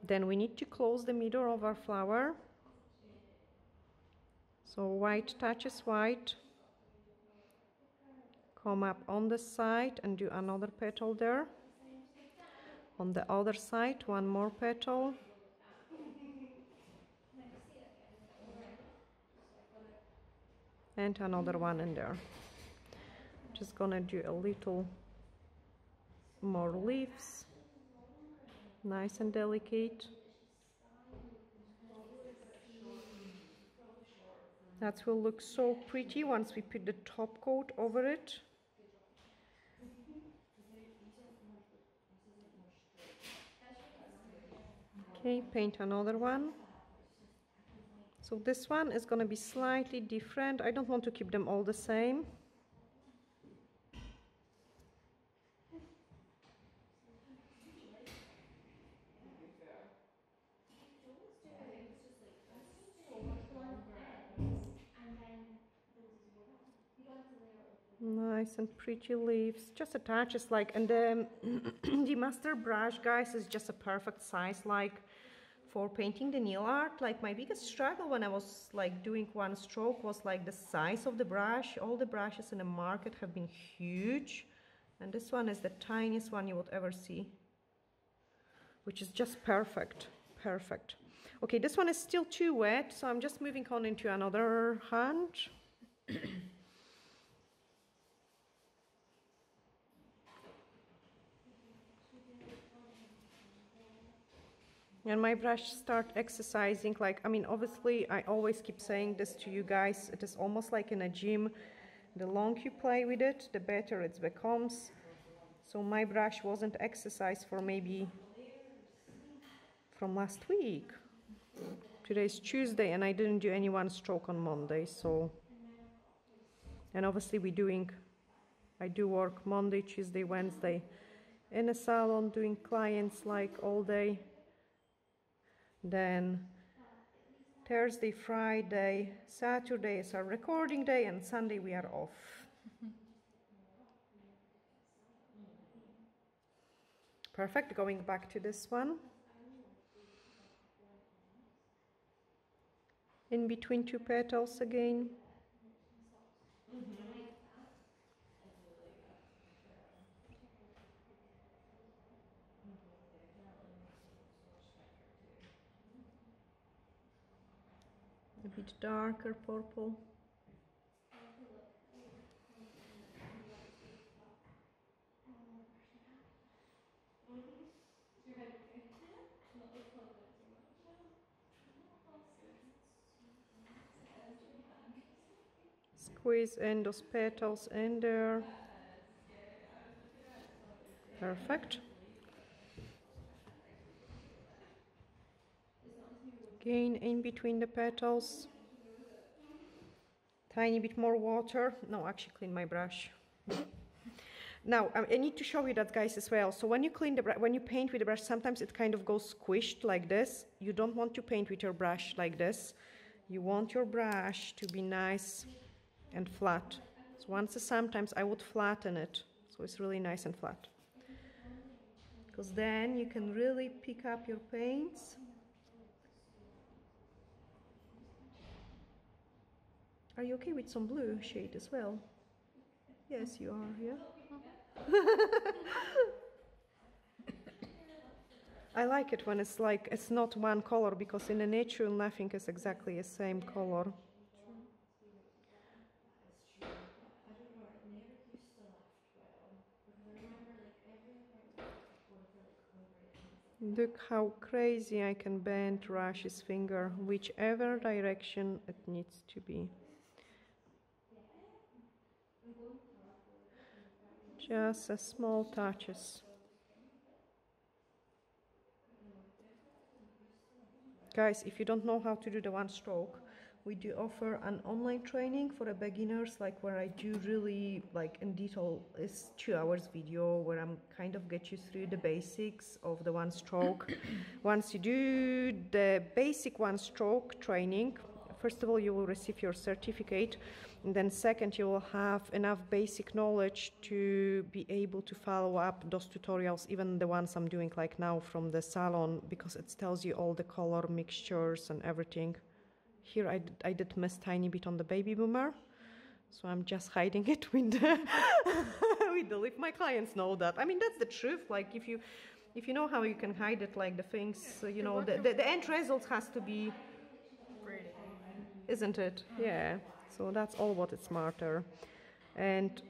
Then we need to close the middle of our flower. So white touches white. Come up on the side and do another petal there. On the other side, one more petal. And another one in there. Just gonna do a little more leaves. Nice and delicate. That will look so pretty once we put the top coat over it. Okay, paint another one. So this one is going to be slightly different. I don't want to keep them all the same. Nice and pretty leaves. Just attaches like, and the the master brush, guys, is just a perfect size like for painting the nail art. Like my biggest struggle when I was like doing one stroke was like the size of the brush. All the brushes in the market have been huge, and this one is the tiniest one you would ever see, which is just perfect. Perfect. Okay, this one is still too wet, so I'm just moving on into another hand. And my brush start exercising, like, I mean, obviously, I always keep saying this to you guys, it is almost like in a gym. The longer you play with it, the better it becomes. So my brush wasn't exercised for maybe from last week. Today's Tuesday, and I didn't do any one stroke on Monday, so. And obviously I do work Monday, Tuesday, Wednesday in a salon doing clients like all day. Then Thursday, Friday, Saturday is our recording day, and Sunday we are off. Perfect, going back to this one. In between two petals again. A bit darker purple. Squeeze in those petals in there. Perfect. Again, in between the petals. Tiny bit more water. No, actually clean my brush. Now, I need to show you that, guys, as well. So when you clean the when you paint with the brush, sometimes it kind of goes squished like this. You don't want to paint with your brush like this. You want your brush to be nice and flat. So sometimes I would flatten it, so it's really nice and flat. Because then you can really pick up your paints. Are you okay with some blue shade as well? Yes, you are, yeah? I like it when it's like, it's not one color, because in the nature nothing is exactly the same color. Look how crazy I can bend Rashi's finger, whichever direction it needs to be. Just a small touches. Guys, if you don't know how to do the one stroke, we do offer an online training for the beginners, like where I do really like in detail. It's 2 hours video where I'm kind of get you through the basics of the one stroke. Once you do the basic one stroke training, first of all, you will receive your certificate, and then second, you will have enough basic knowledge to be able to follow up those tutorials, even the ones I'm doing like now from the salon, because it tells you all the color mixtures and everything. Here I did miss tiny bit on the baby boomer, so I'm just hiding it with the, with the lip. My clients know that. I mean, that's the truth. Like if you know how you can hide it, like the things, you know, the end result has to be Pretty. Isn't it? Yeah. So that's all what it's smarter. And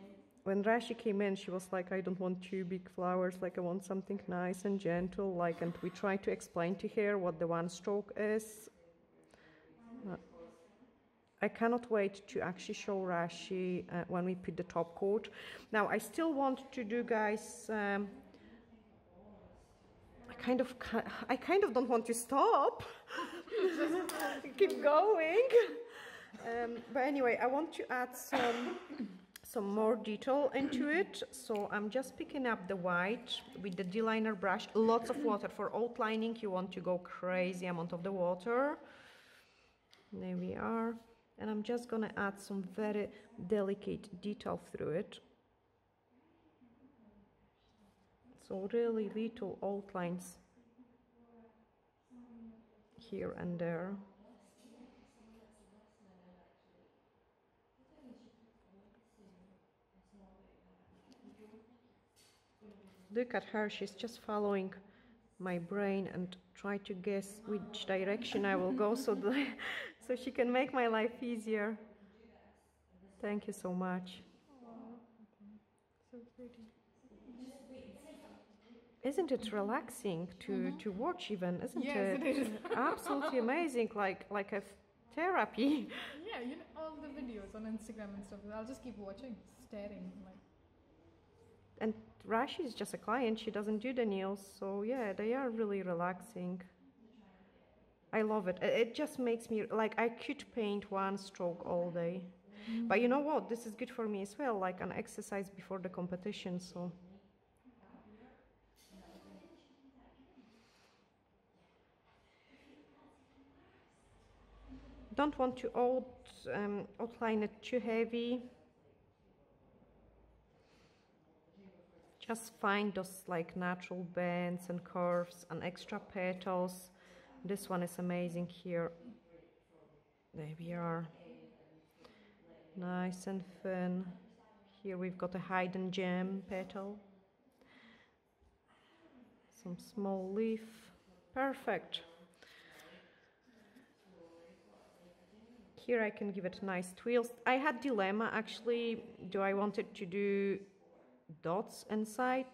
when Rashi came in, she was like, I don't want 2 big flowers, like I want something nice and gentle, like, and we tried to explain to her what the one stroke is. I cannot wait to actually show Rashi when we put the top coat. Now, I still want to do, guys, I kind of don't want to stop. Keep going. But anyway, I want to add some more detail into it. So I'm just picking up the white with the D-liner brush. Lots of water. For outlining, you want to go crazy amount of the water. There we are. And I'm just gonna add some very delicate detail through it. So really little outlines here and there. Look at her, she's just following my brain and try to guess which direction I will go so so she can make my life easier. Thank you so much. So pretty. Isn't it relaxing to watch even, isn't Yes, it? it is. Absolutely amazing, like a therapy. Yeah, you know, all the videos on Instagram and stuff, I'll just keep watching, staring, like. And Rashi is just a client, she doesn't do the nails, so yeah, they are really relaxing. I love it. It just makes me, like, I could paint one stroke all day. But you know what, this is good for me as well, like an exercise before the competition, so. Don't want to outline it too heavy. Just find those like natural bends and curves and extra petals. This one is amazing here. There we are. Nice and thin. Here we've got a hidden gem petal. Some small leaf. Perfect. Here I can give it nice twirls. I had dilemma actually. Do I want it to do dots inside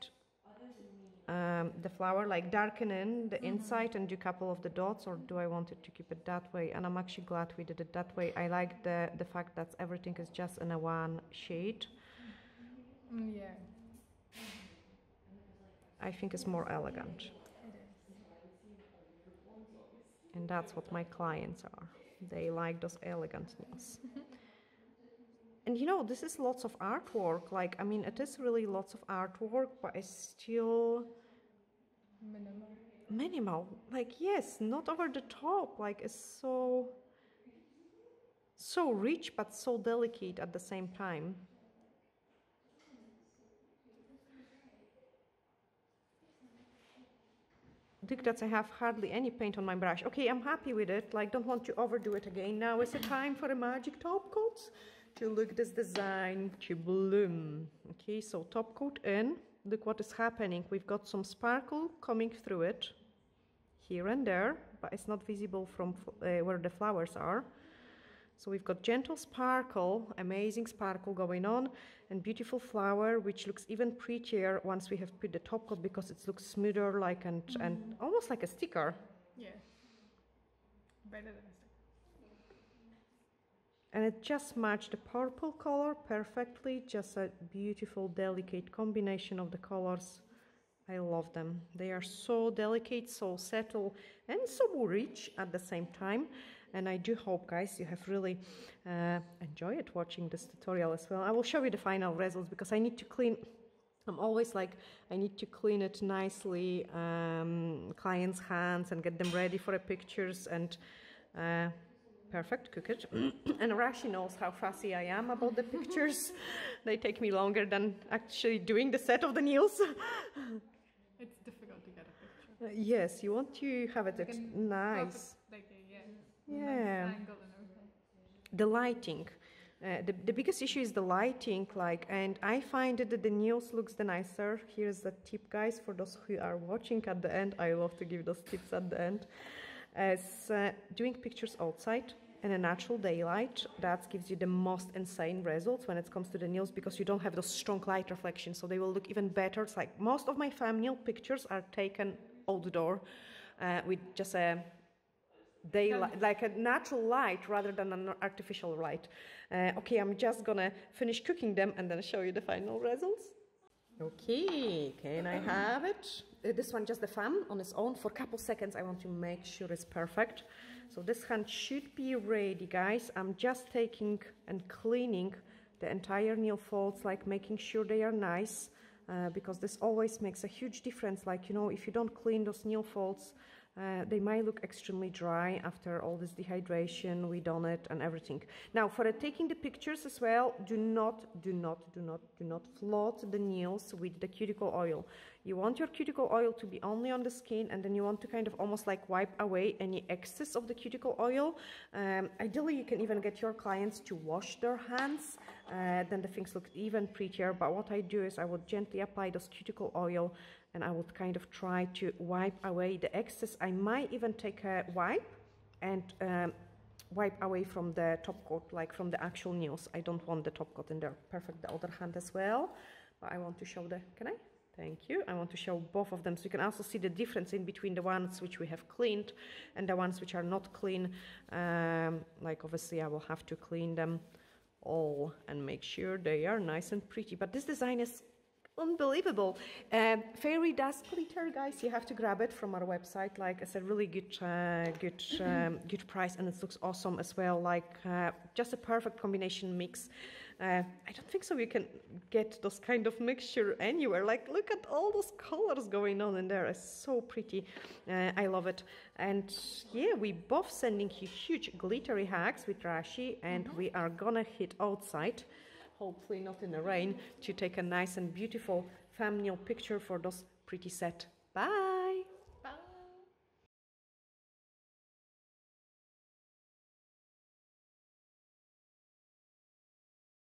the flower, like darken in the inside and do a couple of the dots, or do I want it to keep it that way? And I'm actually glad we did it that way. I like the fact that everything is just in a one shade. Yeah. I think it's more elegant. And that's what my clients are. They like those elegant nails. And you know, this is lots of artwork. Like, I mean, it is really lots of artwork, but it's still minimal. Like, yes, not over the top. Like, it's so rich, but so delicate at the same time. Look, that I have hardly any paint on my brush. Okay, I'm happy with it. Like, don't want to overdo it again. Now is the time for the magic top coats to look this design to bloom. Okay, so top coat in. Look what is happening. We've got some sparkle coming through it here and there, but it's not visible from where the flowers are. So we've got gentle sparkle, amazing sparkle going on, and beautiful flower, which looks even prettier once we have put the top coat, because it looks smoother, like and almost like a sticker. Yeah. Better than a sticker. And it just matched the purple color perfectly. Just a beautiful, delicate combination of the colors. I love them. They are so delicate, so subtle, and so rich at the same time. And I do hope, guys, you have really enjoyed watching this tutorial as well. I will show you the final results because I need to clean. I'm always like, I need to clean it nicely, clients' hands, and get them ready for the pictures. And perfect, cook it. And Rashi knows how fussy I am about the pictures. They take me longer than actually doing the set of the nails. It's difficult to get a picture. Yes, you want to have it nice. Like Yeah. nice angle and everything. The lighting. The biggest issue is the lighting, like, and I find that the nails looks the nicer. Here's the tip, guys, for those who are watching at the end. I love to give those tips at the end. As doing pictures outside in a natural daylight, that gives you the most insane results when it comes to the nails, because you don't have those strong light reflections, so they will look even better. It's like most of my thumbnail pictures are taken outdoor with just a daylight, like a natural light rather than an artificial light. Okay, I'm just gonna finish cooking them and then show you the final results. Okay, can I have it? This one, just the thumb on its own for a couple seconds. I want to make sure it's perfect. So this hand should be ready, guys. I'm just taking and cleaning the entire nail folds, like making sure they are nice, because this always makes a huge difference. Like, you know, if you don't clean those nail folds, They might look extremely dry after all this dehydration, we done it and everything. Now for taking the pictures as well, do not float the nails with the cuticle oil. You want your cuticle oil to be only on the skin, and then you want to kind of almost like wipe away any excess of the cuticle oil. Ideally you can even get your clients to wash their hands, then the things look even prettier. But what I do is I would gently apply this cuticle oil, and I would kind of try to wipe away the excess. I might even take a wipe and wipe away from the top coat, like from the actual nails. I don't want the top coat in there. Perfect, the other hand as well. But I want to show the, can I? Thank you. I want to show both of them so you can also see the difference in between the ones which we have cleaned and the ones which are not clean. Like obviously I will have to clean them all and make sure they are nice and pretty. But this design is unbelievable. Fairy dust glitter, guys, you have to grab it from our website. Like I said, really good good price, and it looks awesome as well. Like just a perfect combination mix. I don't think so you can get those kind of mixture anywhere. Like look at all those colors going on in there. It's so pretty. I love it. And yeah, we both sending you huge glittery hacks with Rashi, and we are gonna hit outside, hopefully not in the rain, to take a nice and beautiful thumbnail picture for those pretty set. Bye!